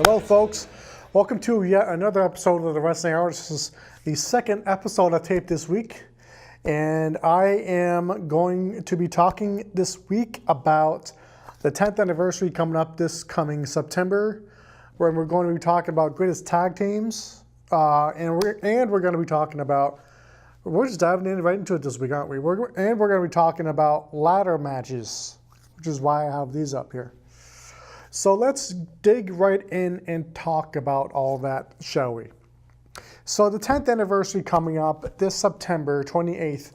Hello, folks. Welcome to yet another episode of the Wrestling Hour. This is the second episode I taped this week, and I am going to be talking this week about the 10th anniversary coming up this coming September, where we're going to be talking about greatest tag teams, and we're going to be talking about. We're just diving right into it this week, aren't we? We're going to be talking about ladder matches, which is why I have these up here. So let's dig right in and talk about all that, shall we? So the 10th anniversary coming up this September 28th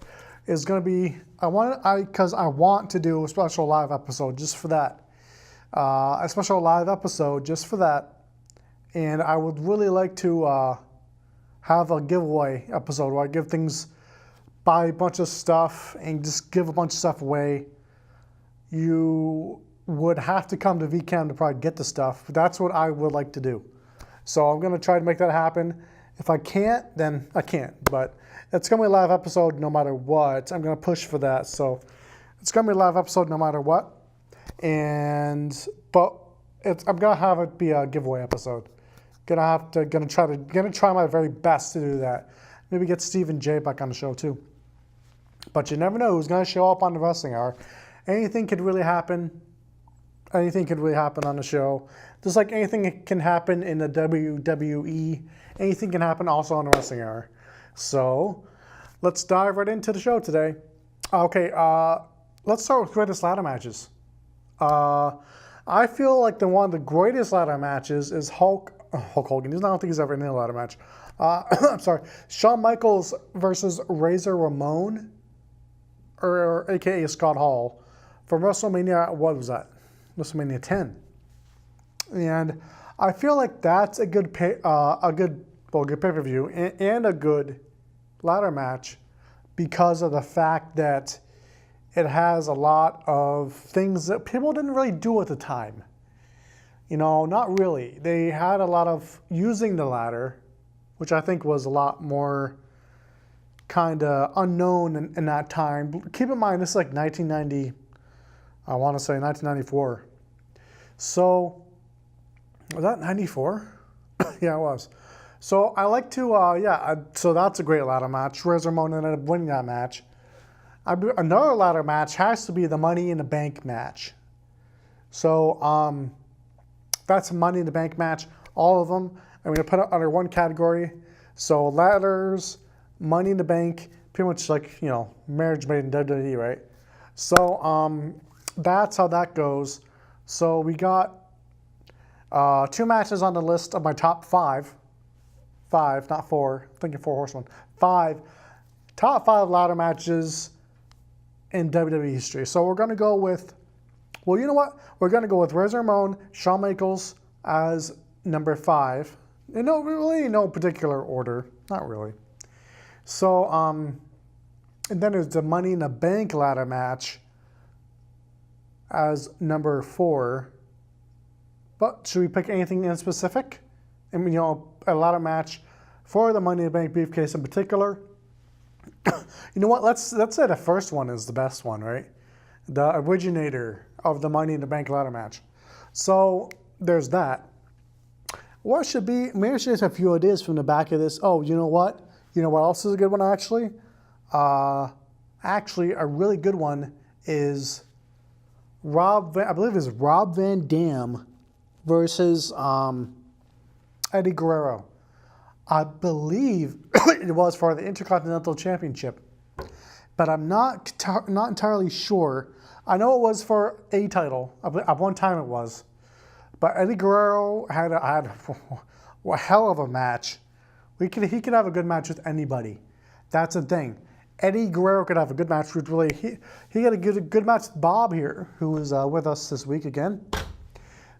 is going to be, because I want to do a special live episode just for that. And I would really like to have a giveaway episode where I give things, buy a bunch of stuff and just give a bunch of stuff away. You would have to come to VCAM to probably get the stuff, but that's what I would like to do. So I'm going to try to make that happen. If I can't, then I can't, but it's going to be a live episode no matter what. I'm going to push for that. So it's going to be a live episode no matter what. I'm going to have it be a giveaway episode. Gonna try my very best to do that. Maybe get Steve and Jay back on the show too. But you never know who's going to show up on the Wrestling Hour. Anything could really happen. Anything could really happen on the show. Just like anything can happen in the WWE, anything can happen also on the Wrestling Hour. So let's dive right into the show today. Okay, let's start with greatest ladder matches. I feel like one of the greatest ladder matches is Hulk Hogan. I don't think he's ever in a ladder match. I'm sorry. Shawn Michaels versus Razor Ramon, or AKA Scott Hall, from WrestleMania, what was that? WrestleMania 10. And I feel like that's a good pay-per-view and a good ladder match because of the fact that it has a lot of things that people didn't really do at the time. You know, not really. They had a lot of using the ladder, which I think was a lot more kind of unknown in that time. Keep in mind, this is like 1990, I want to say 1994. So, was that 94? Yeah, it was. So I like to, so that's a great ladder match. Razor Ramon ended up winning that match. Another ladder match has to be the Money in the Bank match. So, that's a Money in the Bank match. All of them, I'm going to put it under one category. So ladders, Money in the Bank, pretty much like, marriage made in WWE, right? So that's how that goes. So we got 2 matches on the list of my top 5. 5, not 4. I'm thinking 4 Horsemen. 5. Top 5 ladder matches in WWE history. So we're going to go with, well, you know what? We're going to go with Razor Ramon, Shawn Michaels as number 5. In no particular order. Not really. So, and then there's the Money in the Bank ladder match as number 4. But should we pick anything in specific? I mean, a ladder match for the Money in the Bank briefcase in particular. You know what? Let's say the first one is the best one, right? The originator of the Money in the Bank ladder match. So there's that. What should be? Maybe I should have a few ideas from the back of this. Oh, you know what? You know what else is a good one actually? Actually, a really good one is I believe it's Rob Van Dam versus Eddie Guerrero. I believe it was for the Intercontinental Championship, but I'm not entirely sure. I know it was for a title. At one time it was. But Eddie Guerrero had a hell of a match. He could have a good match with anybody. That's the thing. Eddie Guerrero could have a good match with he had a good match with Bob here, who was with us this week again.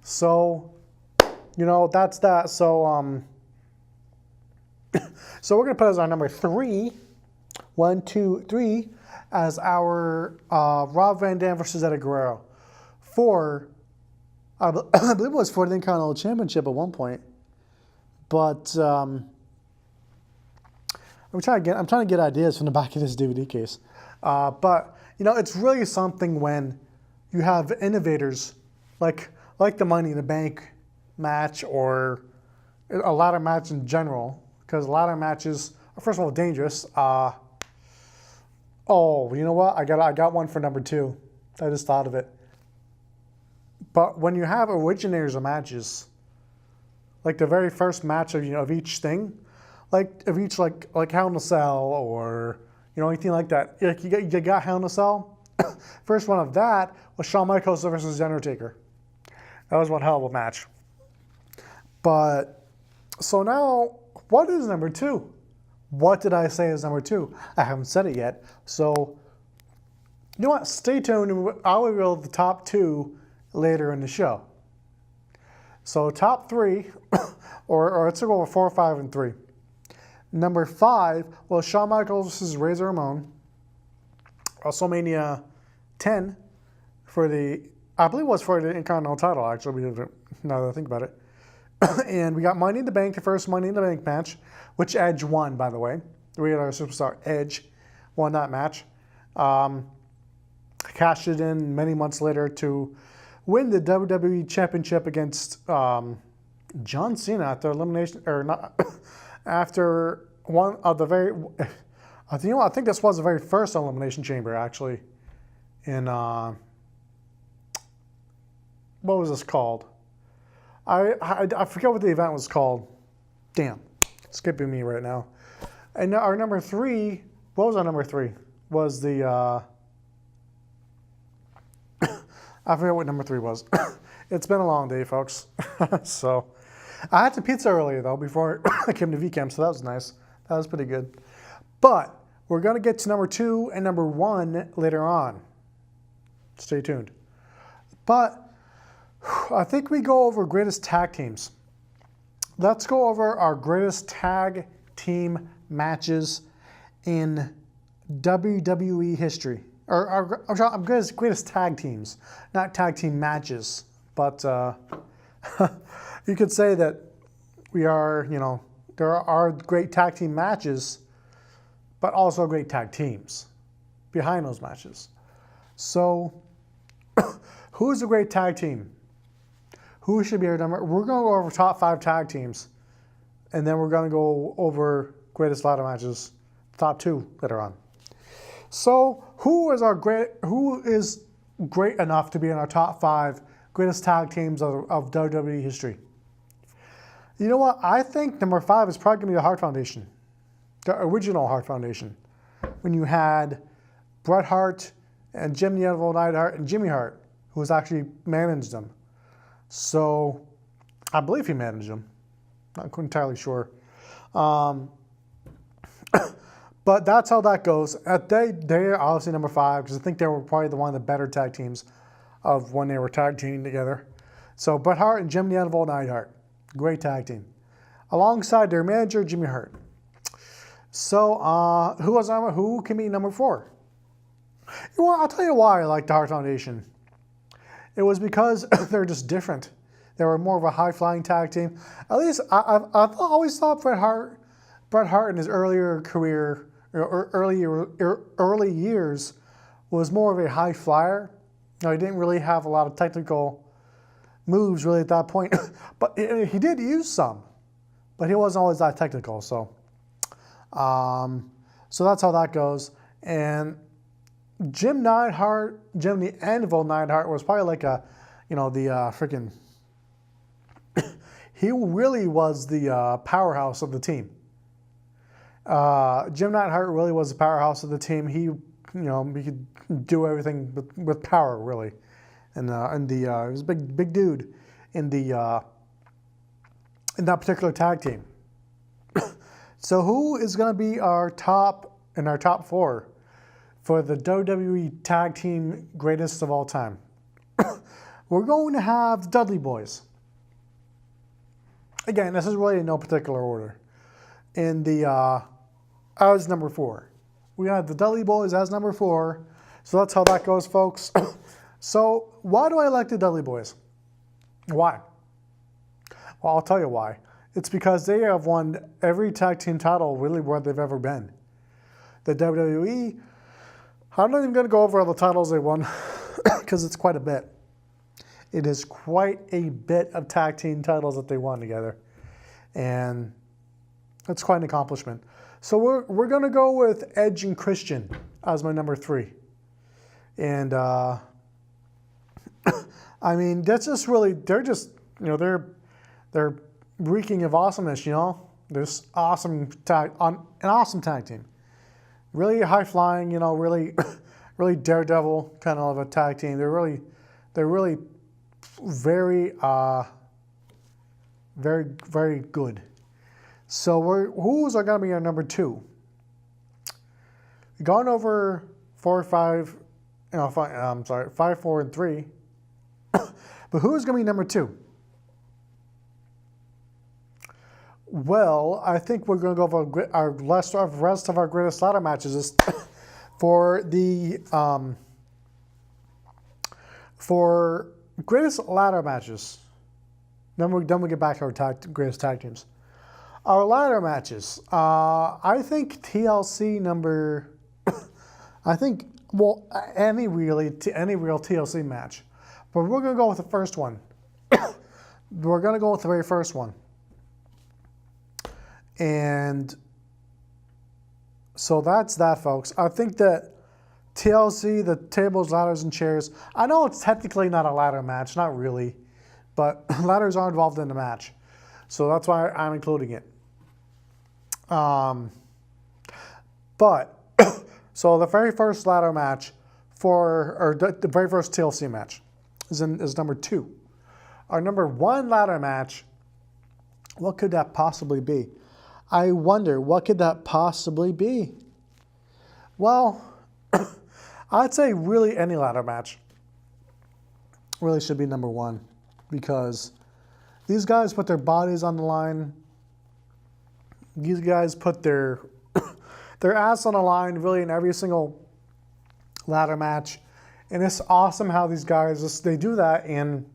So, that's that. So, so we're gonna put as our number 3, 1, 2, 3, as our Rob Van Dam versus Eddie Guerrero. 4, I believe it was for the Intercontinental Championship at one point, but I'm trying to get ideas from the back of this DVD case. But it's really something when you have innovators like the Money in the Bank match or a ladder match in general, because ladder matches are, first of all, dangerous. Oh, you know what? I got one for number 2. I just thought of it. But when you have originators of matches, like the very first match of each thing, like of each like Hell in a Cell or anything like that, like you got Hell in a Cell. First one of that was Shawn Michaels versus The Undertaker. That was one hell of a match. But so now, what is number 2? What did I say is number 2? I haven't said it yet. So, you know what? Stay tuned. I'll reveal the top 2 later in the show. So, top 3, or let's go over 4, 5, and 3. Number 5 was Shawn Michaels versus Razor Ramon. WrestleMania 10 I believe it was for the Intercontinental title, actually, now that I think about it. And we got Money in the Bank, the first Money in the Bank match, which Edge won, by the way. The regular superstar Edge won that match. Cashed it in many months later to win the WWE Championship against John Cena after elimination, or not, after one of the very, I think this was the very first Elimination Chamber, actually, in, what was this called? I forget what the event was called. Damn, skipping me right now. And our number 3, what was our number 3? Was the, I forget what number 3 was. It's been a long day, folks. So, I had some pizza earlier, though, before I came to VCAM, so that was nice. That was pretty good. But we're going to get to number 2 and number 1 later on. Stay tuned. But I think we go over greatest tag teams. Let's go over our greatest tag team matches in WWE history. Or our greatest tag teams, not tag team matches. But you could say that we are, there are great tag team matches, but also great tag teams behind those matches. So, who's a great tag team? Who should be our number? We're going to go over top 5 tag teams, and then we're going to go over greatest ladder matches, top 2 later on. So, who is great enough to be in our top 5 greatest tag teams of WWE history? You know what? I think number 5 is probably going to be the Hart Foundation, the original Hart Foundation, when you had Bret Hart and Jim the Anvil Neidhart and Jimmy Hart, who was actually managed them. So, I believe he managed them. Not entirely sure. But that's how that goes. They're obviously number 5, because I think they were probably one of the better tag teams of when they were tag teaming together. So, Bret Hart and Jim the Anvil Neidhart. Great tag team. Alongside their manager, Jimmy Hart. So, who can be number 4? You know what? I'll tell you why I like the Hart Foundation. It was because they're just different. They were more of a high-flying tag team. At least I've always thought Bret Hart in his earlier career, or early years, was more of a high flyer. He didn't really have a lot of technical moves really at that point, but he did use some, but he wasn't always that technical. So that's how that goes. And Jim the Anvil Neidhart was probably like he really was the powerhouse of the team. Jim Neidhart really was the powerhouse of the team. He could do everything with power, really. And he was a big dude in that particular tag team. So who is going to be our top 4 for the WWE Tag Team Greatest of All Time? We're going to have the Dudley Boyz. Again, this is really in no particular order. In as number 4. We have the Dudley Boyz as number 4. So that's how that goes, folks. So why do I like the Dudley Boyz? Why? Well, I'll tell you why. It's because they have won every tag team title really where they've ever been. The WWE, I'm not even going to go over all the titles they won because it's quite a bit. It is quite a bit of tag team titles that they won together. And that's quite an accomplishment. So we're going to go with Edge and Christian as my number 3. And, I mean, that's just really, they're just, you know, they're reeking of awesomeness, you know. There's an awesome tag team. Really high flying, you know, really, really daredevil kind of a tag team. They're really very, very, very good. So who's are going to be our number 2? We've gone over 4, 5, you know, 5, 4, and 3. But who's going to be number 2? Well, I think we're going to go over our rest of our greatest ladder matches for the for greatest ladder matches. Then we get back to our greatest tag teams. Our ladder matches. I think TLC number. I think any real TLC match, but we're going to go with the first one. We're going to go with the very first one. And so that's that, folks. I think that TLC, the tables, ladders, and chairs, I know it's technically not a ladder match, not really, but ladders are involved in the match. So that's why I'm including it. But, so the very first ladder match or the very first TLC match is number 2. Our number 1 ladder match, what could that possibly be? I wonder, what could that possibly be? Well, I'd say really any ladder match really should be number 1, because these guys put their bodies on the line. These guys put their ass on the line really in every single ladder match. And it's awesome how these guys, they do that, and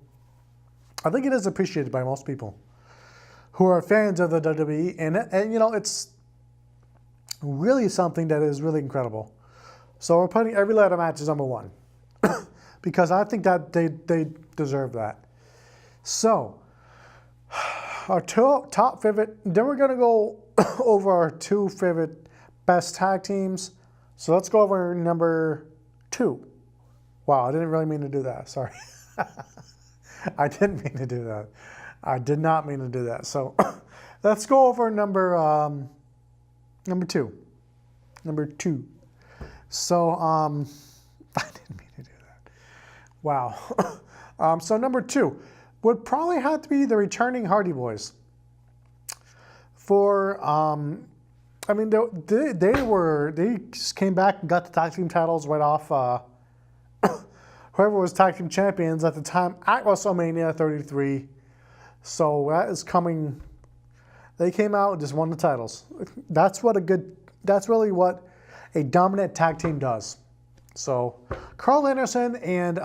I think it is appreciated by most people who are fans of the WWE, and you know, it's really something that is really incredible. So we're putting every ladder match as number 1 because I think that they deserve that. So our top favorite, then we're going to go over our 2 favorite best tag teams. So let's go over number 2. Wow, I didn't really mean to do that. Sorry. I didn't mean to do that. I did not mean to do that. So let's go over number 2. Number 2. So I didn't mean to do that. Wow. So number 2 would probably have to be the returning Hardy Boys. For I mean, they just came back and got the tag team titles right off. Whoever was tag team champions at the time at WrestleMania 33. So that is coming. They came out and just won the titles. That's really what a dominant tag team does. So Carl Anderson and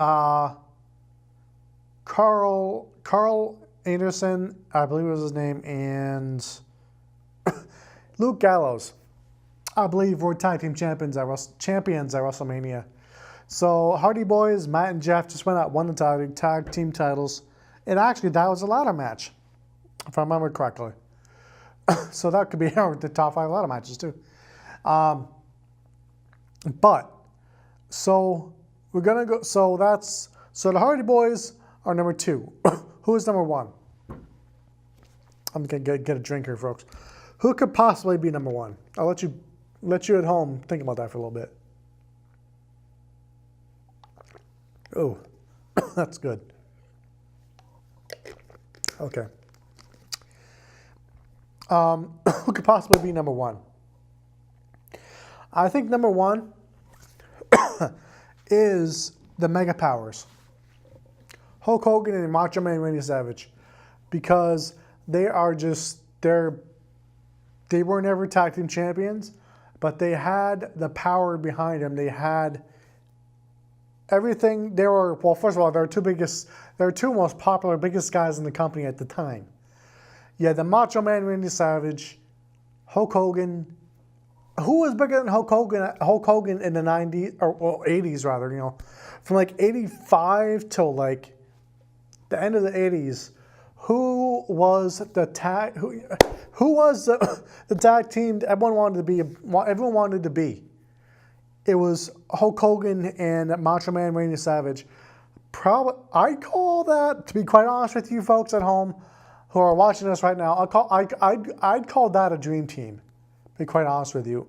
Carl Anderson, I believe was his name, and Luke Gallows, I believe, were tag team champions at WrestleMania. So Hardy Boys, Matt and Jeff just went out, won the tag team titles. And actually, that was a ladder match, if I remember correctly. So that could be the top 5 ladder matches too. But so we're gonna go. So the Hardy Boys are number 2. Who is number 1? I'm gonna get a drink here, folks. Who could possibly be number 1? I'll let you at home think about that for a little bit. Oh, that's good. Okay. Who could possibly be number 1? I think number 1 is the Mega Powers, Hulk Hogan and Macho Man Randy Savage, because they were never tag team champions, but they had the power behind them. They had everything. Well, first of all, they're two most popular, biggest guys in the company at the time. Yeah, the Macho Man Randy Savage, Hulk Hogan. Who was bigger than Hulk Hogan? Hulk Hogan in the 90s, or 80s rather, you know, from like 85 till like the end of the 80s, who was the tag team everyone wanted to be? It was Hulk Hogan and Macho Man Randy Savage. I'd call that, to be quite honest with you folks at home who are watching us right now, I'd call that a dream team, to be quite honest with you.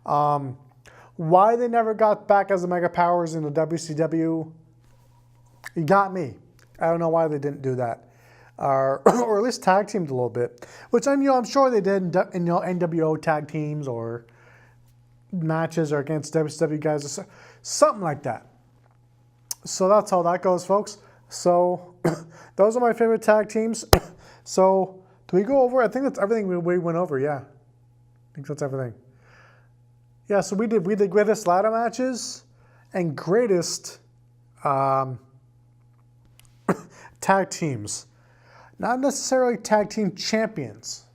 Why they never got back as the Mega Powers in the WCW, you got me. I don't know why they didn't do that. Or at least tag teamed a little bit, which I'm sure they did in NWO tag teams or matches or against WCW guys or something like that. So that's how that goes, folks. So those are my favorite tag teams. So do we go over? I think that's everything we went over. Yeah, I think that's everything. Yeah, so we did greatest ladder matches and greatest tag teams. Not necessarily tag team champions.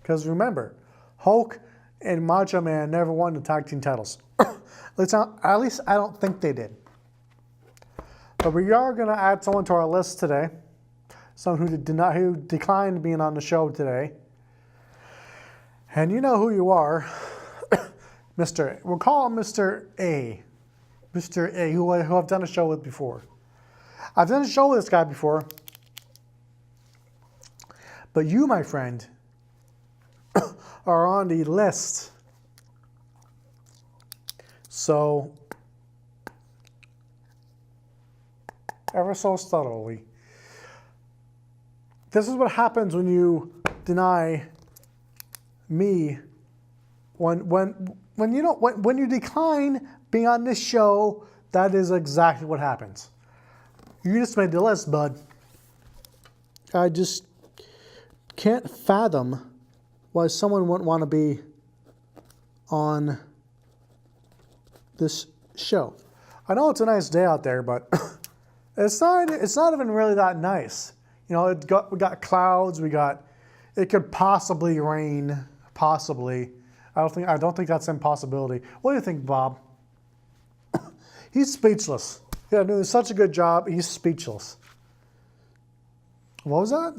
Because remember, Hulk and Macho Man never won the tag team titles. At least I don't think they did. But we are going to add someone to our list today. Someone who declined being on the show today. And you know who you are. We'll call him Mr. A. Mr. A, who I've done a show with before. I've done a show with this guy before. But you, my friend, are on the list. So, ever so subtly, this is what happens when you deny me. When you decline being on this show, that is exactly what happens. You just made the list, bud. I just can't fathom why someone wouldn't want to be on this show. I know it's a nice day out there, but it's not even really that nice. You know, we got clouds, it could possibly rain, possibly. I don't think that's an impossibility. What do you think, Bob? He's speechless. Yeah, doing such a good job, he's speechless. What was that?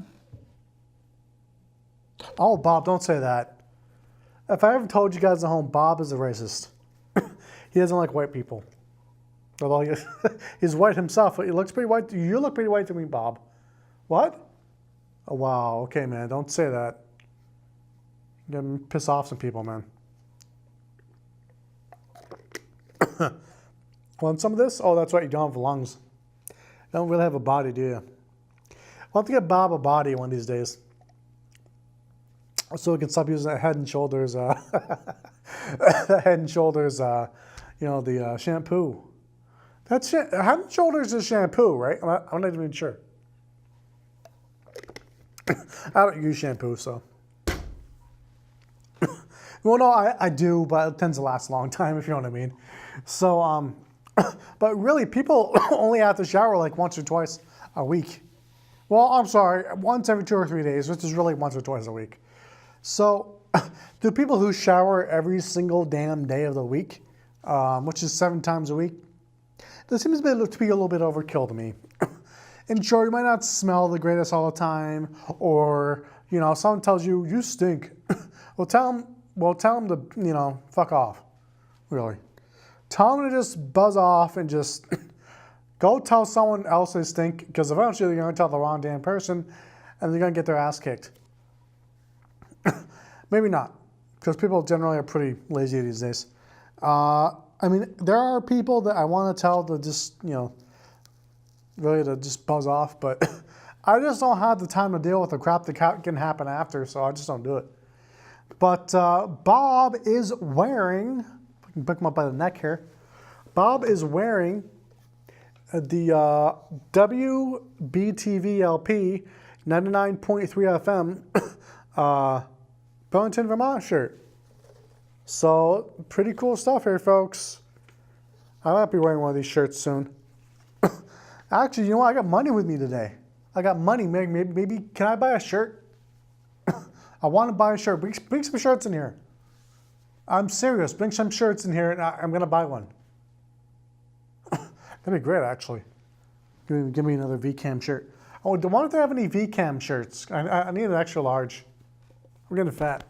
Oh, Bob, don't say that. If I ever told you guys at home, Bob is a racist. He doesn't like white people. Although he's white himself, but he looks pretty white. You look pretty white to me, Bob. What? Oh, wow. Okay, man, don't say that. You're going to piss off some people, man. Want some of this? Oh, that's right, you don't have lungs. You don't really have a body, do you? I'll have to get Bob a body one of these days. So we can stop using that Head and Shoulders, Head and Shoulders, the shampoo. Head and Shoulders is shampoo, right? I'm not even sure. I don't use shampoo, so. Well, no, I do, but it tends to last a long time, if you know what I mean. So, but really, people only have to shower like once or twice a week. Well, I'm sorry, once every 2 or 3 days, which is really once or twice a week. So, do people who shower every single damn day of the week, which is 7 times a week, this seems to be a little bit overkill to me. And sure, you might not smell the greatest all the time, or, someone tells you, you stink. Well, tell them to, fuck off, really. Tell them to just buzz off and just go tell someone else they stink, because eventually they're going to tell the wrong damn person, and they're going to get their ass kicked. Maybe not, because people generally are pretty lazy these days. There are people that I want to tell to just, really to just buzz off, but I just don't have the time to deal with the crap that can happen after, so I just don't do it. But Bob is wearing, I can pick him up by the neck here, Bob is wearing the WBTV LP 99.3 FM Burlington, Vermont shirt. So, pretty cool stuff here, folks. I might be wearing one of these shirts soon. Actually, you know what? I got money with me today. I got money. Maybe can I buy a shirt? I want to buy a shirt. Bring some shirts in here. I'm serious. Bring some shirts in here, and I'm going to buy one. That'd be great, actually. Give me another VCAM shirt. Oh, I wonder if they have any VCAM shirts. I need an extra large. We're getting fat.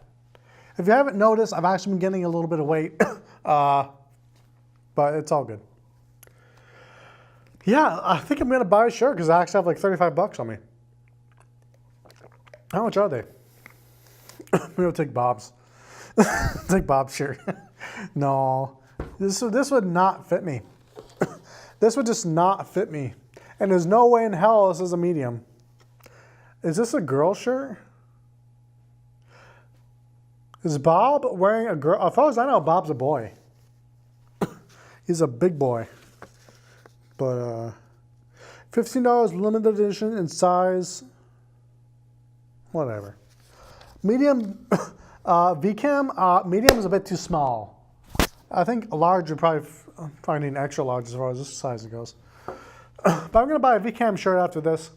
If you haven't noticed, I've actually been getting a little bit of weight, but it's all good. Yeah, I think I'm gonna buy a shirt because I actually have like $35 on me. How much are they? Maybe I'll take Bob's. Take Bob's shirt. No, this would not fit me. This would just not fit me. And there's no way in hell this is a medium. Is this a girl shirt? Is Bob wearing a girl? As far as I know, Bob's a boy. He's a big boy. But $15 limited edition in size. Whatever. Medium, VCAM, medium is a bit too small. I think a large would probably need an extra large as far as this size goes. But I'm going to buy a VCAM shirt after this.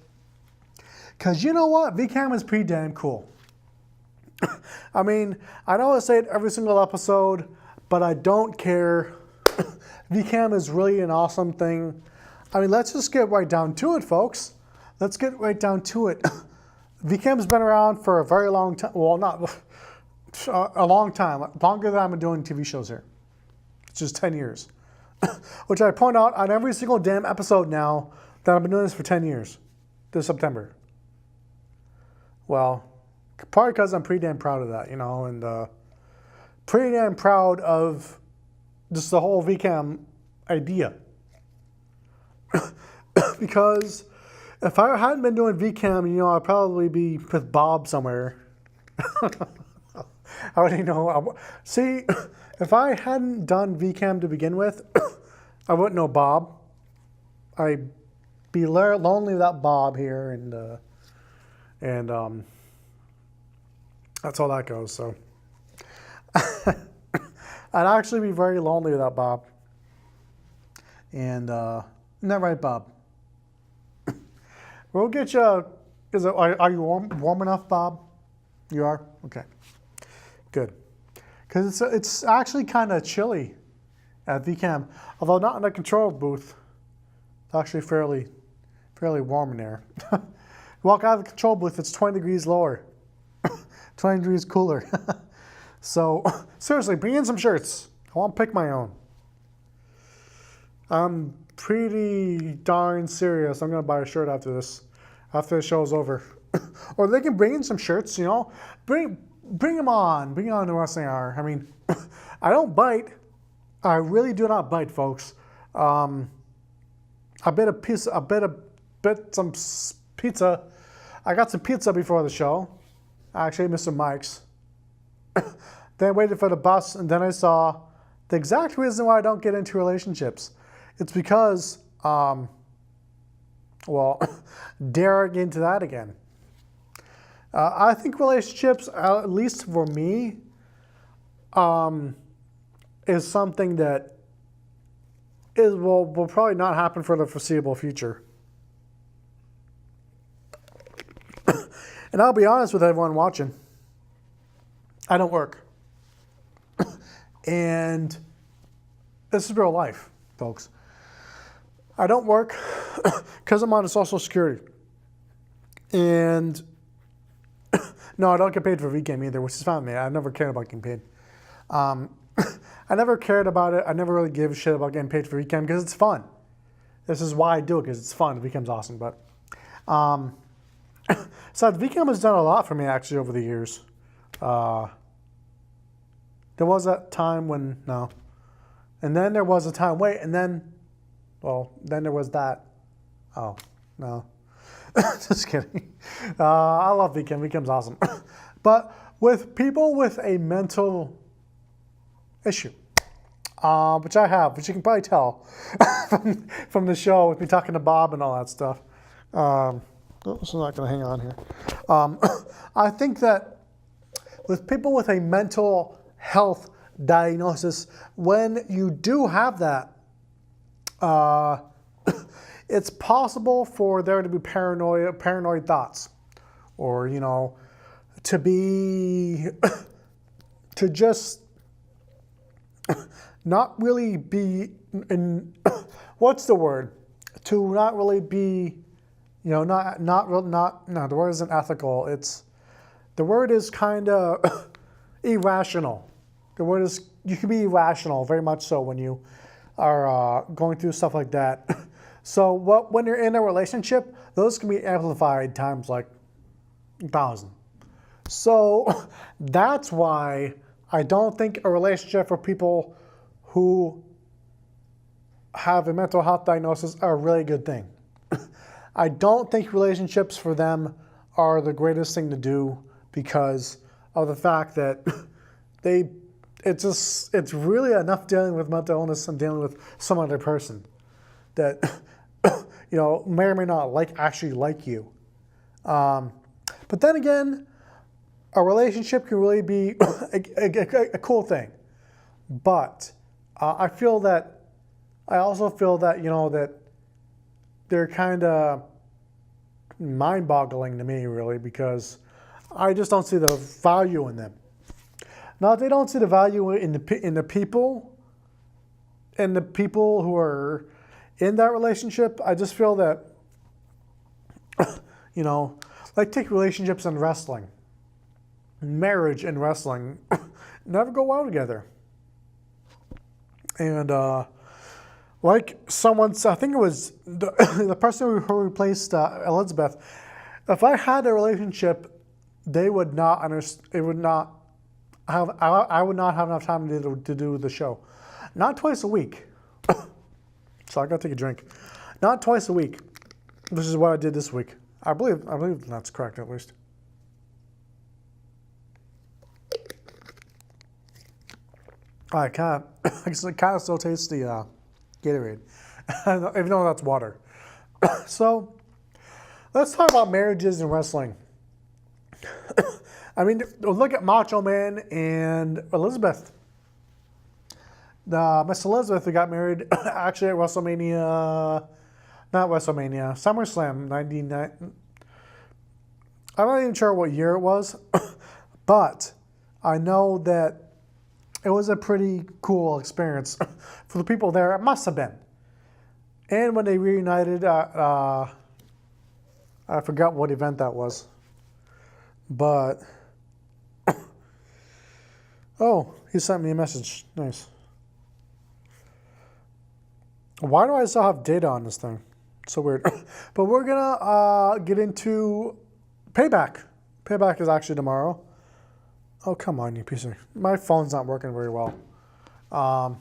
Because you know what? VCAM is pretty damn cool. I mean, I know I say it every single episode, but I don't care. VCAM is really an awesome thing. I mean, let's just get right down to it, folks. Let's get right down to it. VCAM's been around for a very long time. Well, not a long time. Longer than I've been doing TV shows here. It's just 10 years. Which I point out on every single damn episode now that I've been doing this for 10 years. This September. Well, probably because I'm pretty damn proud of that, you know, and pretty damn proud of just the whole VCAM idea. Because if I hadn't been doing VCAM, you know, I'd probably be with Bob somewhere. I already know. See, if I hadn't done VCAM to begin with, I wouldn't know Bob. I'd be lonely without Bob here, and that's how that goes. So I'd actually be very lonely without Bob. And isn't that right, Bob? We'll get you. Are you warm enough, Bob? You are? Okay. Good. Because it's actually kind of chilly at VCAM, although not in the control booth. It's actually fairly warm in there. You walk out of the control booth, it's 20 degrees lower, 20 degrees cooler. So seriously, bring in some shirts. I want to pick my own. I'm pretty darn serious. I'm gonna buy a shirt after the show's over. Or they can bring in some shirts, you know. Bring them on. Bring on the wrestling hour. I mean, I don't bite. I really do not bite, folks. I bit some pizza. I got some pizza before the show. Actually, Mr. Mike's. Then I waited for the bus, and then I saw the exact reason why I don't get into relationships. It's because, well, dare I get into that again. I think relationships, at least for me, is something that will probably not happen for the foreseeable future. And I'll be honest with everyone watching. I don't work. And this is real life, folks. I don't work because I'm on Social Security. And no, I don't get paid for VCAM either, which is fine with me. I never cared about getting paid. I never cared about it. I never really gave a shit about getting paid for VCAM because it's fun. This is why I do it, because it's fun. VCAM's awesome. But so VCAM has done a lot for me actually over the years. There was that time when, no. And then there was a time, wait, and then, well, then there was that. Oh, no. Just kidding. I love VCAM. VCAM's awesome. But with people with a mental issue, which I have, which you can probably tell from the show with me talking to Bob and all that stuff. So I'm not going to hang on here. I think that with people with a mental health diagnosis, when you do have that, it's possible for there to be paranoid thoughts, or, you know, to just not really be in, what's the word? To not really be You know, no, the word isn't ethical. The word is kind of irrational. The word is, you can be irrational, very much so, when you are going through stuff like that. So when you're in a relationship, those can be amplified times like 1,000. So that's why I don't think a relationship for people who have a mental health diagnosis are a really good thing. I don't think relationships for them are the greatest thing to do because of the fact that it's really enough dealing with mental illness and dealing with some other person that you know may or may not actually like you. But then again, a relationship can really be a cool thing. But I also feel that you know that they're kind of mind-boggling to me, really, because I just don't see the value in them. Not that they don't see the value in the people who are in that relationship. I just feel that, you know, like take relationships in wrestling. Marriage and wrestling never go well together. And like someone's, I think it was the person who replaced Elizabeth. If I had a relationship, they would not understand. It would not have. I would not have enough time to do the show. Not twice a week. So I gotta take a drink. Not twice a week. This is what I did this week. I believe that's correct, at least. I can kind of still taste the Gatorade, even though that's water. So let's talk about marriages and wrestling. I mean, look at Macho Man and Elizabeth. Miss Elizabeth, who got married actually at WrestleMania, not WrestleMania, SummerSlam 99. I'm not even sure what year it was, but I know that it was a pretty cool experience for the people there. It must have been. And when they reunited, I forgot what event that was. But, oh, he sent me a message. Nice. Why do I still have data on this thing? So weird. But we're going to get into Payback. Payback is actually tomorrow. Oh, come on, you piece of... My phone's not working very well. But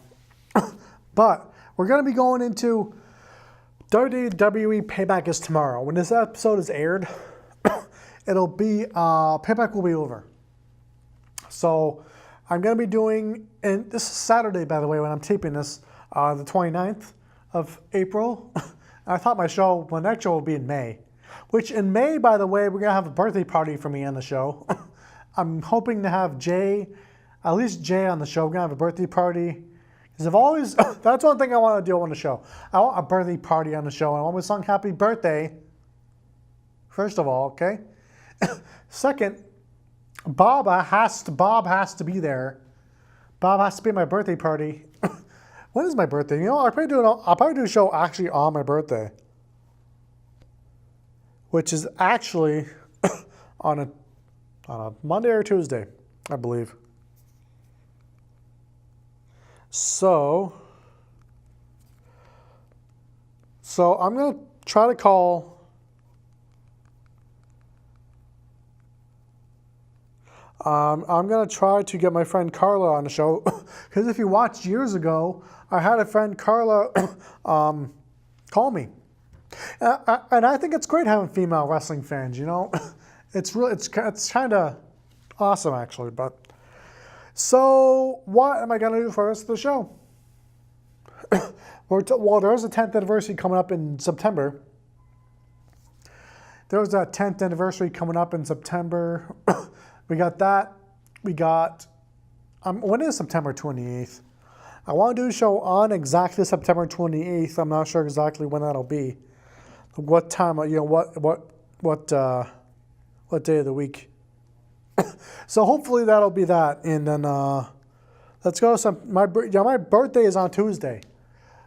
we're going to be going into WWE Payback is tomorrow. When this episode is aired, it'll be... Payback will be over. So I'm going to be doing... And this is Saturday, by the way, when I'm taping this. The 29th of April. I thought my next show will be in May. Which in May, by the way, we're going to have a birthday party for me on the show. I'm hoping to have at least Jay on the show. We're going to have a birthday party. Because I've always, that's one thing I want to do on the show. I want a birthday party on the show. I want to sing happy birthday. First of all, okay? Second, Bob has to be there. Bob has to be at my birthday party. When is my birthday? You know, I'll probably do a show actually on my birthday. Which is actually on a Monday or Tuesday, I believe. So I'm going to try to call... I'm going to try to get my friend Carla on the show. Because if you watched years ago, I had a friend Carla call me. And I think it's great having female wrestling fans, you know. It's kind of awesome, actually. But so what am I going to do for the rest of the show? Well, there's a 10th anniversary coming up in September. There was that 10th anniversary coming up in September. We got that. We got... when is September 28th? I want to do a show on exactly September 28th. I'm not sure exactly when that'll be. What time, you know, what day of the week. So hopefully that'll be that. And then let's go. My birthday is on Tuesday.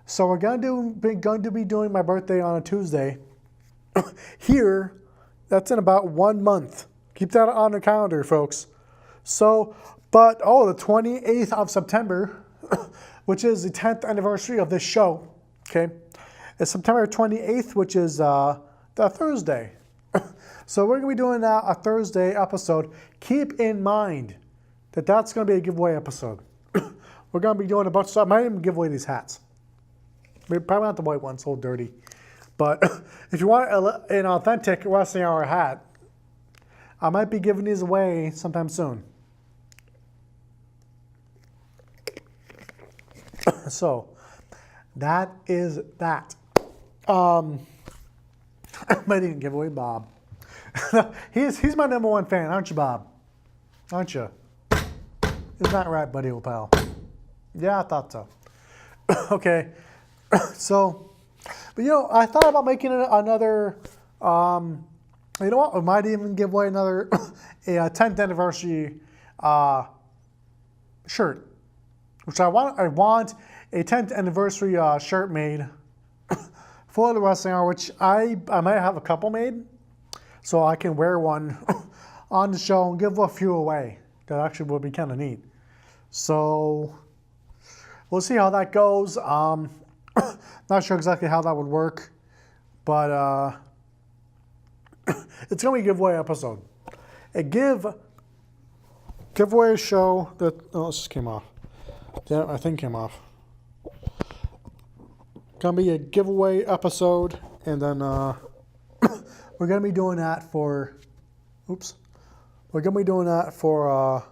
So we're going to be doing my birthday on a Tuesday. here, that's in about 1 month. Keep that on the calendar, folks. So, but, the 28th of September, which is the 10th anniversary of this show, okay? It's September 28th, which is the Thursday. So we're going to be doing a Thursday episode. Keep in mind that that's going to be a giveaway episode. We're going to be doing a bunch of stuff. I might even give away these hats. Probably not the white ones, so dirty. But if you want an authentic Wrestling Hour hat, I might be giving these away sometime soon. So, that is that. I might even give away Bob. he's my number one fan, aren't you, Bob? Aren't you? Isn't that right, buddy, old pal? Yeah, I thought so. Okay. So, but I thought about making another, you know what, we might even give away another a 10th anniversary shirt, which I want a 10th anniversary shirt made for the Wrestling Hour, which I might have a couple made, so I can wear one on the show and give a few away. That actually would be kind of neat. So, we'll see how that goes. Not sure exactly how that would work, but it's going to be a giveaway episode. A giveaway show that, it just came off. Yeah, I think came off. Going to be a giveaway episode, and then we're going to be doing that for, we're going to be doing that for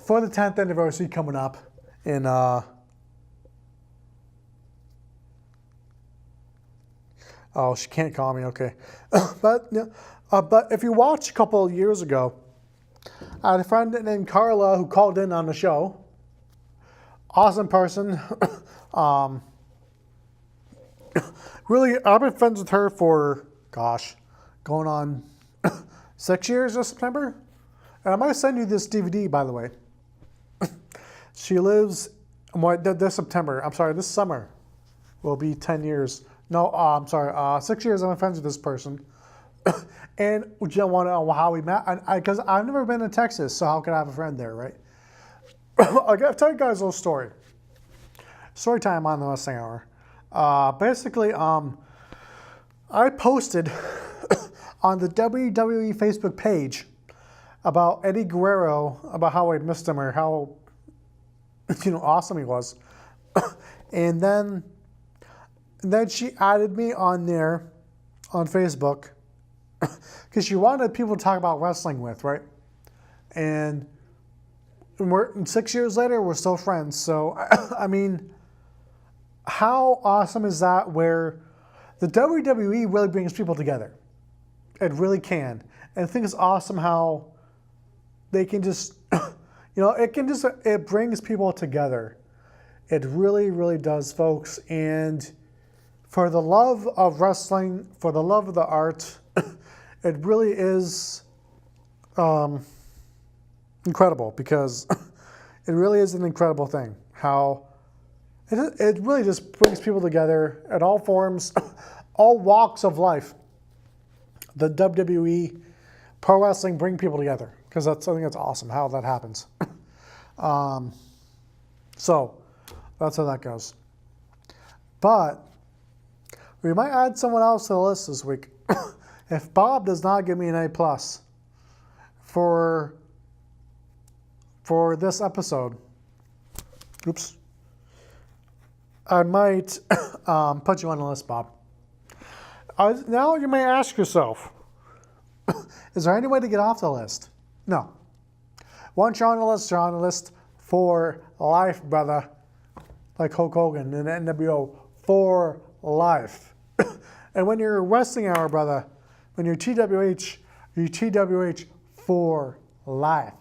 the 10th anniversary coming up in, oh, she can't call me, okay. But if you watch a couple of years ago, I had a friend named Carla who called in on the show. Awesome person. Really, I've been friends with her for, going on 6 years this September. And I might send you this DVD, by the way. She lives, this summer will be 10 years. No, I'm sorry, 6 years I've been friends with this person. And you don't want to know how we met? Because I've never been to Texas, so how could I have a friend there, right? I'll tell you guys a little story. Story time on the Wrestling Hour. Basically, I posted on the WWE Facebook page about Eddie Guerrero, about how I missed him or how awesome he was. And then she added me on there on Facebook because she wanted people to talk about wrestling with, right? And 6 years later, we're still friends. So, I mean, how awesome is that where the WWE really brings people together? It really can. And I think it's awesome how they can just, it brings people together. It really, really does, folks. And for the love of wrestling, for the love of the art, it really is incredible because it really is an incredible thing. How it really just brings people together at all forms, all walks of life. The WWE, pro wrestling bring people together because I think that's awesome how that happens. So that's how that goes. But we might add someone else to the list this week. If Bob does not give me an A+ for this episode, I might put you on the list, Bob. Now you may ask yourself, is there any way to get off the list? No. Once you're on the list, you're on the list for life, brother. Like Hulk Hogan and NWO, for life. And when you're Wrestling Hour, brother, when you're TWH, you're TWH for life.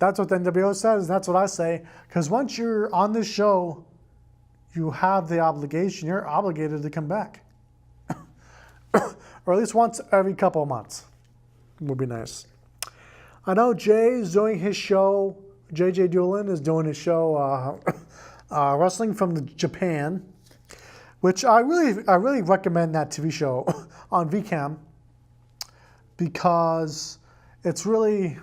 That's what the NWO says, and that's what I say. Because once you're on this show, you have the obligation, you're obligated to come back. Or at least once every couple of months. Would be nice. I know Jay's doing his show, JJ Doolin is doing his show, Wrestling from Japan, which I really recommend that TV show on VCAM because it's really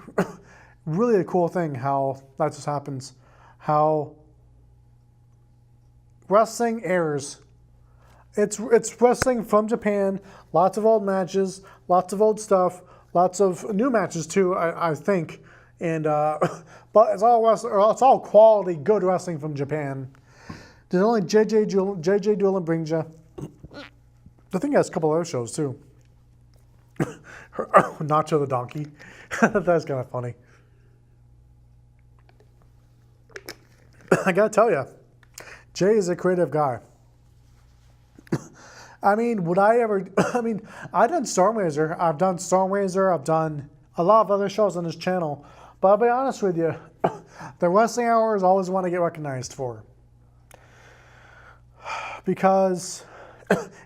really a cool thing how that just happens, how wrestling airs. It's wrestling from Japan, lots of old matches, lots of old stuff, lots of new matches too, I think. And but it's all quality, good wrestling from Japan. There's only JJ Doolin brings you. I think he has a couple other shows too. Nacho the Donkey. That's kind of funny. I gotta tell you, Jay is a creative guy. I mean, would I ever... I mean, I've done Stormraiser. I've done Stormraiser. I've done a lot of other shows on this channel. But I'll be honest with you, the wrestling hours always want to get recognized for. Because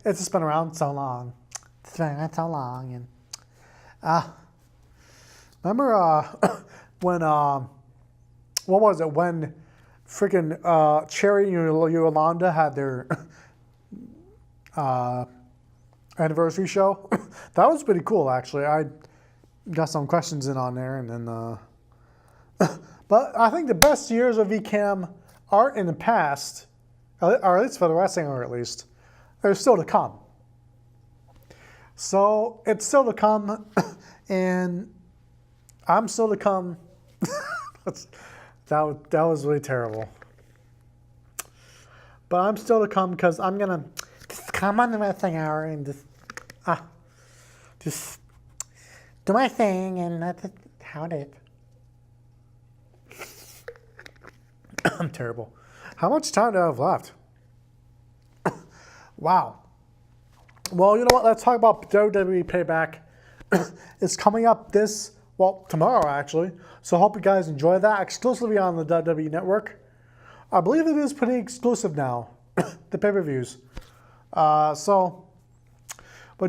it's just been around so long. It's been around so long. And remember when... what was it? When freaking Cherry and Yolanda had their... anniversary show. That was pretty cool, actually. I got some questions in on there, and then but I think the best years of VCAM are in the past, or at least for the wrestling, or at least they're still to come. So it's still to come, and I'm still to come. That was really terrible, but I'm still to come because I'm gonna just come on the wrestling hour and just do my thing, and that's how it is. I'm terrible. How much time do I have left? Wow. Well, you know what? Let's talk about WWE Payback. It's coming up tomorrow actually. So I hope you guys enjoy that. Exclusively on the WWE Network. I believe it is pretty exclusive now, the pay-per-views. But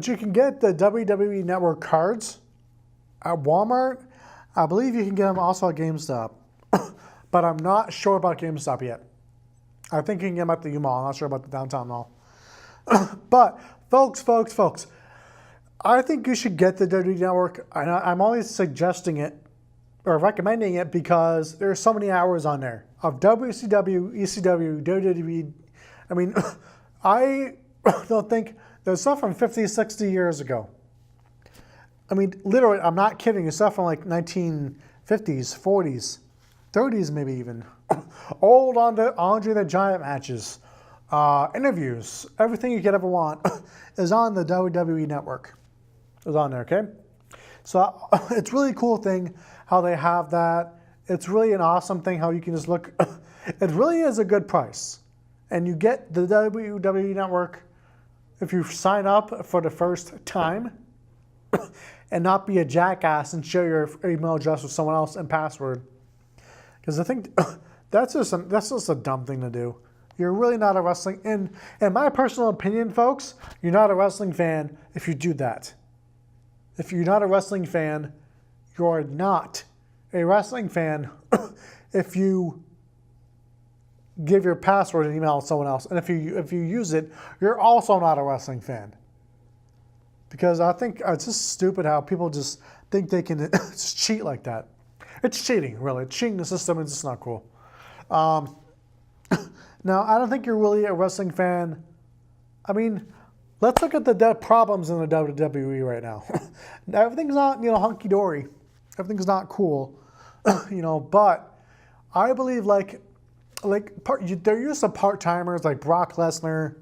you can get the WWE Network cards at Walmart. I believe you can get them also at GameStop. But I'm not sure about GameStop yet. I think you can get them at the U-Mall. I'm not sure about the downtown mall. But folks, I think you should get the WWE Network. I'm always suggesting it or recommending it because there's so many hours on there of WCW, ECW, WWE. I mean, I don't think there's stuff from 50, 60 years ago. I mean, literally, I'm not kidding. There's stuff from like 1950s, 40s, 30s maybe even. Old Andre the Giant matches, interviews, everything you could ever want is on the WWE Network. It's on there, okay? So it's really a cool thing how they have that. It's really an awesome thing how you can just look. It really is a good price. And you get the WWE Network if you sign up for the first time and not be a jackass and share your email address with someone else and password. Because I think that's just a dumb thing to do. You're really not a wrestling... In my personal opinion, folks, you're not a wrestling fan if you do that. If you're not a wrestling fan, you're not a wrestling fan if you give your password and email to someone else. And if you use it, you're also not a wrestling fan. Because I think it's just stupid how people just think they can just cheat like that. It's cheating, really. It's cheating the system. It's just not cool. Now, I don't think you're really a wrestling fan. I mean, let's look at the problems in the WWE right now. Everything's not, hunky-dory. Everything's not cool, but I believe there used some part-timers like Brock Lesnar,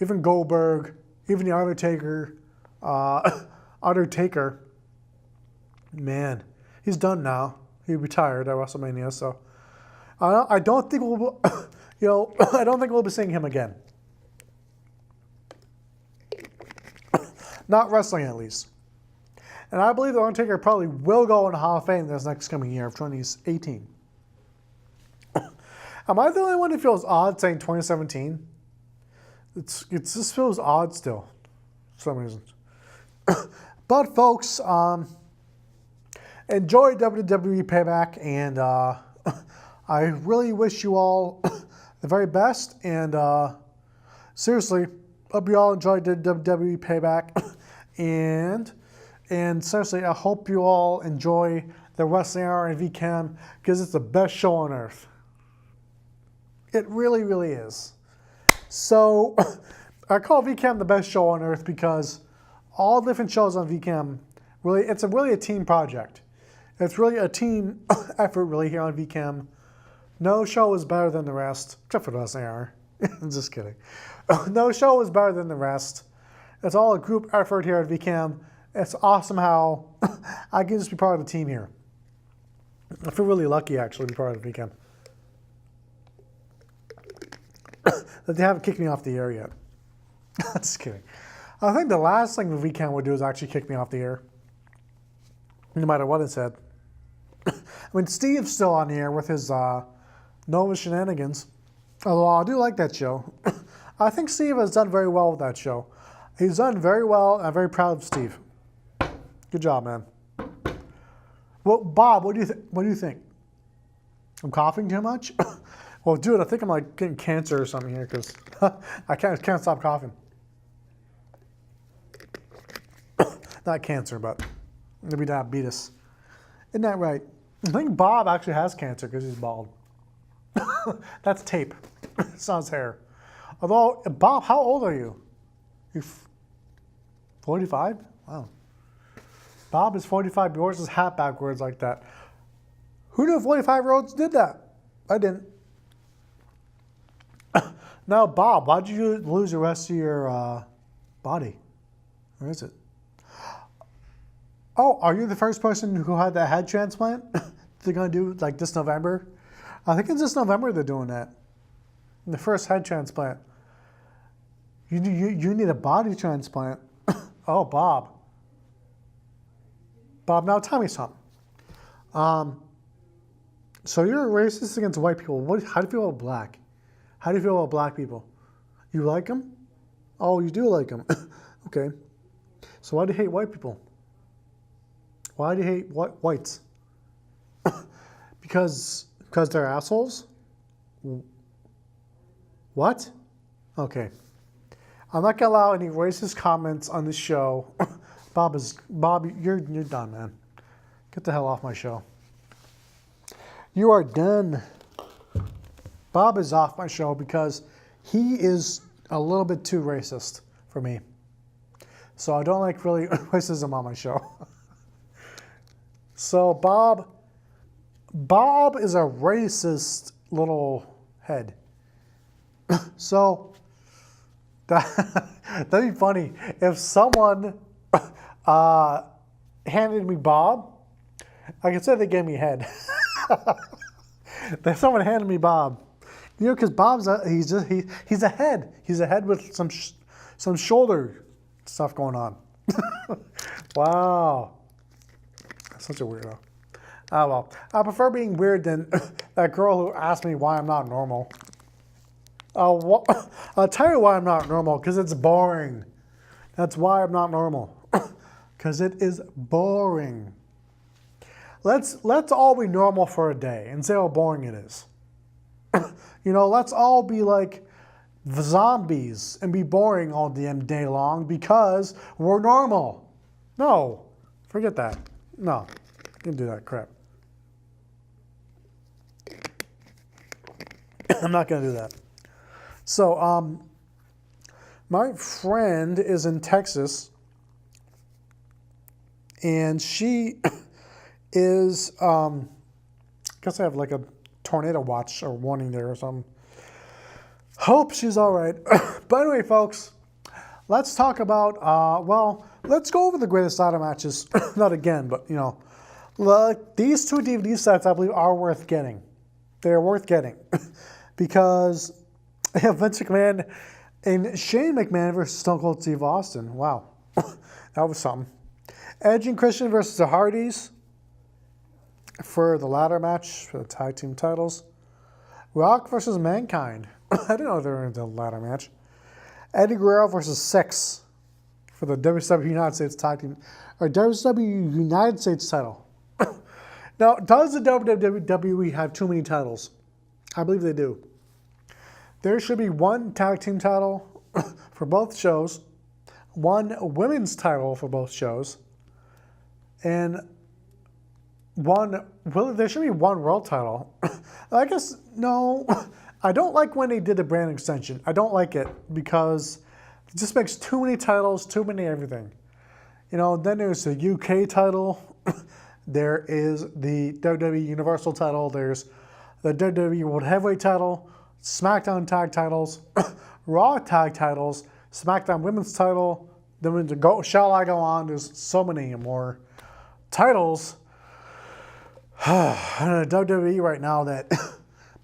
even Goldberg, even The Undertaker. Man, he's done now. He retired at WrestleMania, so I don't think we'll, I don't think we'll be seeing him again. Not wrestling, at least. And I believe The Undertaker probably will go in the Hall of Fame this next coming year of 2018. Am I the only one who feels odd saying 2017? It just feels odd still, for some reason. But folks, enjoy WWE Payback, and I really wish you all the very best. And seriously, hope you all enjoyed the WWE Payback. and seriously, I hope you all enjoy the Wrestling Hour and VCAM because it's the best show on earth. It really, really is. So I call VCAM the best show on earth because all different shows on VCAM, really, it's really a team project. It's really a team effort really here on VCAM. No show is better than the rest, except for the Wrestling Hour. I'm just kidding. No show is better than the rest. It's all a group effort here at VCAM. It's awesome how I can just be part of the team here. I feel really lucky, actually, to be part of the VCAM. That they haven't kicked me off the air yet. Just kidding. I think the last thing the VCAM would do is actually kick me off the air. No matter what it said. I mean, Steve's still on the air with his Nova Shenanigans. Although I do like that show. I think Steve has done very well with that show. He's done very well, and I'm very proud of Steve. Good job, man. Well, Bob, what do you think? I'm coughing too much? Well, dude, I think I'm like getting cancer or something here because I can't stop coughing. Not cancer, but maybe diabetes. Isn't that right? I think Bob actually has cancer because he's bald. That's tape. It's not his hair. Although, Bob, how old are you? You're 45? Wow. Bob is 45. He wears his hat backwards like that. Who knew 45-year-olds did that? I didn't. Now, Bob, why did you lose the rest of your body? Where is it? Oh, are you the first person who had that head transplant? They're going to do like this November? I think it's this November they're doing that. The first head transplant. You need a body transplant. Oh, Bob. Bob, now tell me something. So you're racist against white people. How do you feel about black? How do you feel about black people? You like them? Oh, you do like them. Okay. So why do you hate white people? Why do you hate whites? Because they're assholes? What? Okay. I'm not gonna allow any racist comments on this show. Bob, you're done, man. Get the hell off my show. You are done. Bob is off my show because he is a little bit too racist for me. So I don't like really racism on my show. So Bob is a racist little head. So that'd be funny if someone handed me Bob. I could say they gave me head. If someone handed me Bob, you know, because Bob's he's a head. He's a head with some shoulder stuff going on. Wow. Such a weirdo. Ah, well, I prefer being weird than that girl who asked me why I'm not normal. I'll tell you why I'm not normal, because it's boring. That's why I'm not normal. Because it is boring. Let's all be normal for a day and say how boring it is. You know, let's all be like zombies and be boring all damn day long because we're normal. No, forget that. No, I can't do that crap. I'm not going to do that. So, my friend is in Texas, and she is, I guess I have like a tornado watch or warning there or something. Hope she's all right. But anyway, folks, let's talk about, let's go over the greatest ladder matches. Not again, but, you know, these two DVD sets I believe are worth getting. They're worth getting because they have Vince McMahon and Shane McMahon versus Stone Cold Steve Austin. Wow, that was something. Edge and Christian versus the Hardys for the ladder match for the tag team titles. Rock versus Mankind. I didn't know they were in the ladder match. Eddie Guerrero versus Syxx for the WWE United States tag team or WWE United States title. Now, does the WWE have too many titles? I believe they do. There should be one tag team title for both shows, one women's title for both shows, and there should be one world title. I guess, no, I don't like when they did the brand extension. I don't like it because it just makes too many titles, too many everything. You know, then there's the UK title. There is the WWE Universal title. There's the WWE World Heavyweight title, SmackDown tag titles, Raw tag titles, SmackDown Women's title. Then shall I go on? There's so many more titles in WWE right now that,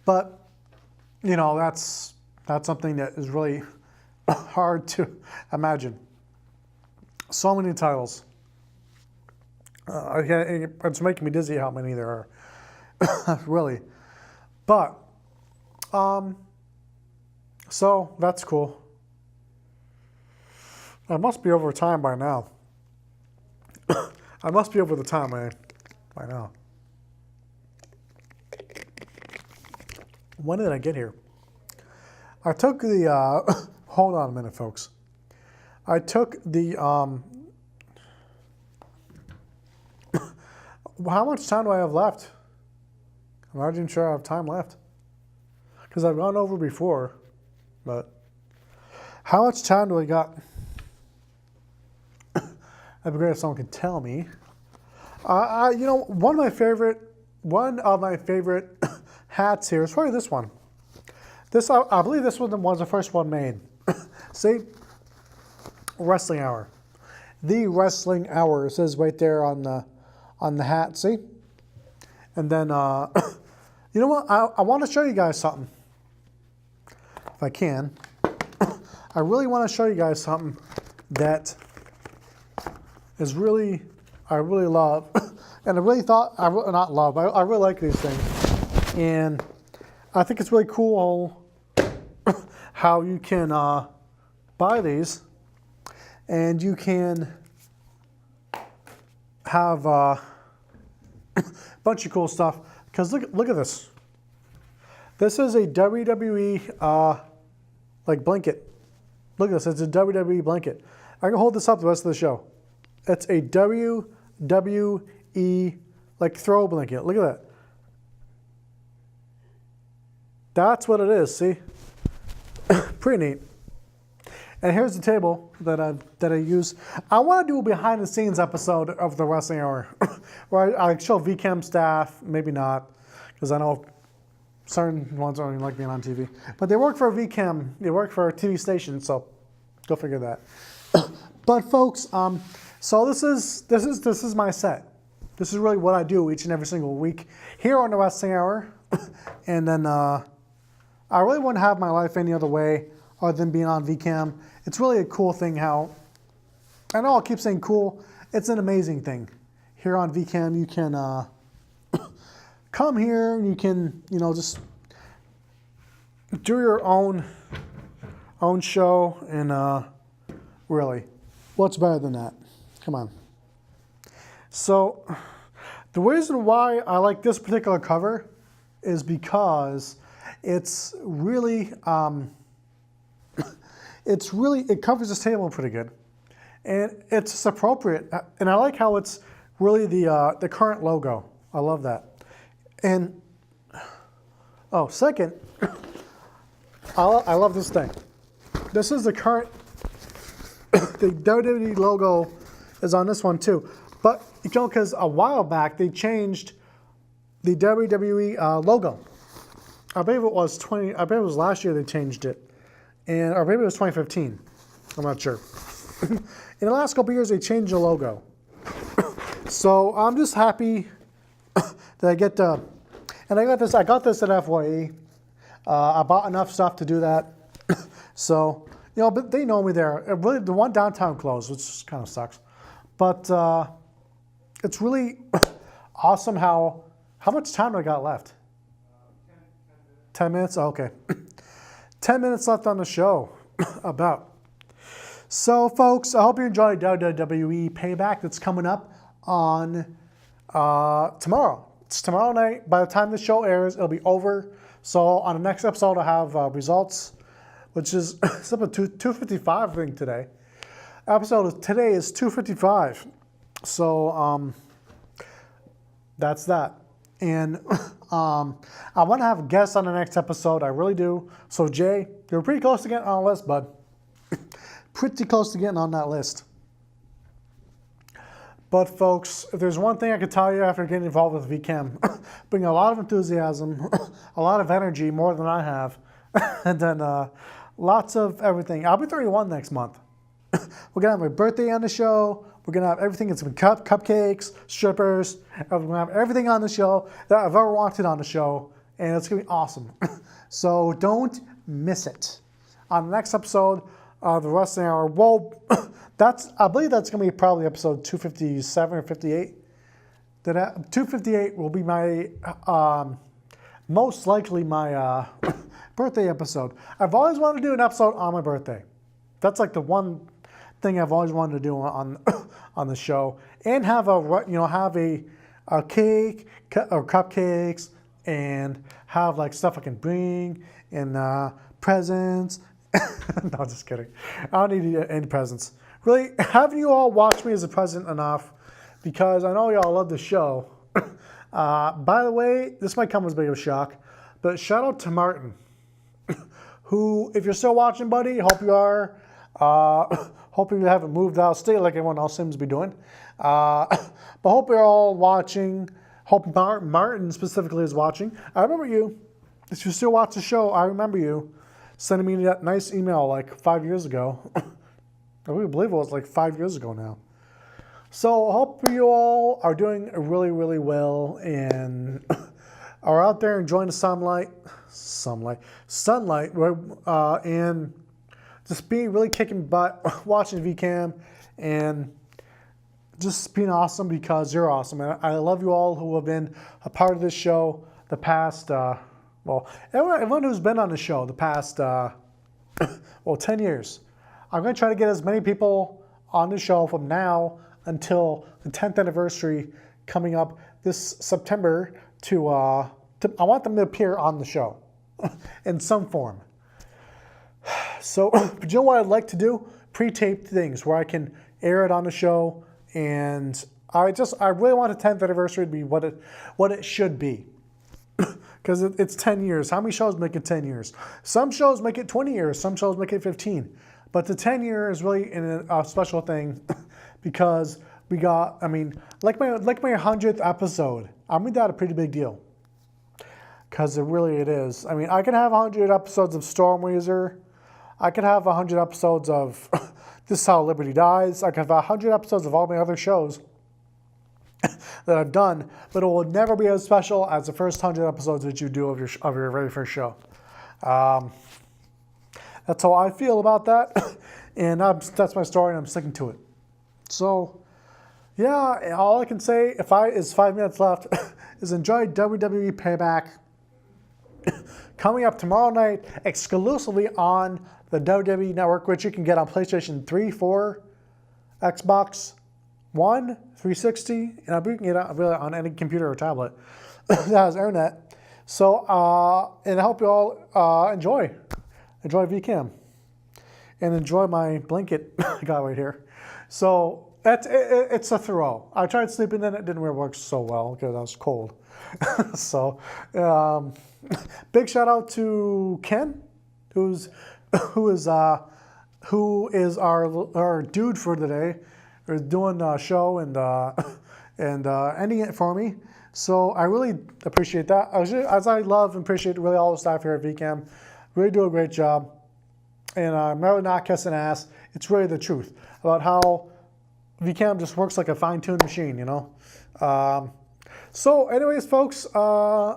but you know, that's something that is really hard to imagine. So many titles. It's making me dizzy how many there are, really. But so that's cool. I must be over time by now. I must be over the time by now. When did I get here? I took the, hold on a minute, folks. I took the, how much time do I have left? I'm not even sure I have time left. Because I've gone over before, but how much time do I got? That'd be great if someone could tell me. You know, one of my favorite hats here is probably this one. This, I believe this one was the first one made. See? Wrestling Hour. The Wrestling Hour. It says right there on the hat, see? And then, you know what? I want to show you guys something. If I can. I really want to show you guys something that is really, I really love. And I really thought, I really like these things. And I think it's really cool how you can buy these. And you can have a bunch of cool stuff. Because look at this. This is a WWE like blanket. Look at this. It's a WWE blanket. I can hold this up the rest of the show. It's a WWE like throw blanket. Look at that. That's what it is. See, pretty neat. And here's the table that I use. I want to do a behind the scenes episode of the Wrestling Hour, where I show VCAM staff. Maybe not, because I know certain ones don't even like being on TV. But they work for a VCAM. They work for a TV station, so go figure that. But folks, so this is my set. This is really what I do each and every single week here on the Wrestling Hour. And then I really wouldn't have my life any other way other than being on VCAM. It's really a cool thing how, I know I'll keep saying cool, it's an amazing thing. Here on VCAM, you can come here and you can, you know, just do your own show, and really, what's better than that? Come on. So the reason why I like this particular cover is because it's really, it covers this table pretty good, and it's appropriate. And I like how it's really the current logo. I love that. And second, I love this thing. This is the current. The WWE logo is on this one too, but you know, because a while back they changed the WWE logo. I believe it was last year they changed it, or maybe it was 2015. I'm not sure. In the last couple of years, they changed the logo. So I'm just happy that I get the, and I got this at FYE. I bought enough stuff to do that. So, you know, but they know me there. Really, the one downtown closed, which kind of sucks. But it's really awesome how much time I got left. 10 minutes? Oh, okay. 10 minutes left on the show. About. So, folks, I hope you enjoyed WWE Payback that's coming up on tomorrow. It's tomorrow night. By the time the show airs, it'll be over. So, on the next episode, I'll have results which is it's up at 255, I think, today. Episode today is 255. So that's that. And I want to have a guest on the next episode. I really do. So Jay, you're pretty close to getting on the list, bud. Pretty close to getting on that list. But folks, if there's one thing I could tell you after getting involved with VCAM, bring a lot of enthusiasm, a lot of energy, more than I have, and then lots of everything. I'll be 31 next month. We're going to have my birthday on the show. We're going to have everything. It's going to be cupcakes, strippers. We're going to have everything on the show that I've ever wanted on the show, and it's going to be awesome. So don't miss it. On the next episode, the wrestling hour, well, I believe that's going to be probably episode 257 or 58. 258 will be my, most likely my birthday episode. I've always wanted to do an episode on my birthday. That's like the one thing I've always wanted to do on the show, and have a cake or cupcakes, and have like stuff I can bring and presents. No, just kidding. I don't need any presents. Really, haven't you all watched me as a present enough? Because I know y'all love the show. By the way, this might come as a big of a shock, but shout out to Martin, who, if you're still watching, buddy, hope you are. Hope you haven't moved out of state like everyone else seems to be doing. But hope you're all watching. Hope Martin specifically is watching. I remember you. If you still watch the show, I remember you sending me that nice email like 5 years ago. I really believe it was like 5 years ago now. So I hope you all are doing really, really well and are out there enjoying the sunlight, and just being really kicking butt, watching VCAM, and just being awesome because you're awesome. And I love you all who have been a part of this show the past, everyone who's been on the show the past, 10 years. I'm going to try to get as many people on the show from now until the 10th anniversary coming up this September I want them to appear on the show in some form. So, but you know what I'd like to do? Pre-taped things where I can air it on the show, and I really want the 10th anniversary to be what it should be. Because it's 10 years. How many shows make it 10 years? Some shows make it 20 years. Some shows make it 15. But the 10 year is really a special thing because we got, like my 100th episode, I made that a pretty big deal. Because it is. I could have 100 episodes of Stormweezer. I could have 100 episodes of This Is How Liberty Dies. I could have 100 episodes of all my other shows that I've done, but it will never be as special as the first 100 episodes that you do of your very first show. That's how I feel about that, and that's my story, and I'm sticking to it. So, yeah, all I can say is 5 minutes left is enjoy WWE Payback coming up tomorrow night exclusively on the WWE Network, which you can get on PlayStation 3, 4, Xbox One, 360, and I think you can get it really on any computer or tablet that has internet. So, and I hope you all enjoy VCAM and enjoy my blanket I got right here. So it's a throw. I tried sleeping in it, didn't really work so well because I was cold. So, big shout out to Ken, who is our dude for today. Is doing a show and ending it for me. So I really appreciate that. As I love and appreciate really all the staff here at VCAM. Really do a great job. And I'm really not kissing ass. It's really the truth about how VCAM just works like a fine-tuned machine, you know. So anyways, folks, I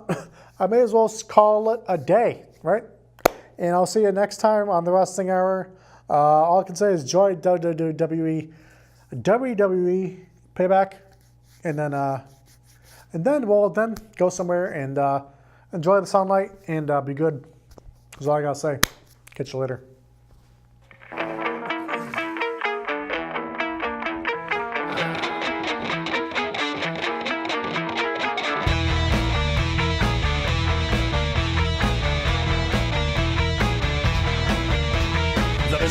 may as well call it a day, right? And I'll see you next time on the Wrestling Hour. All I can say is enjoy WWE Payback, and then we'll go somewhere and enjoy the sunlight and be good. That's all I gotta say. Catch you later.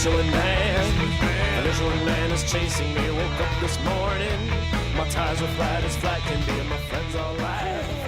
Michelin Man. The Michelin Man is chasing me. Woke up this morning, my tires were flat as flat can be, and my friends all laugh.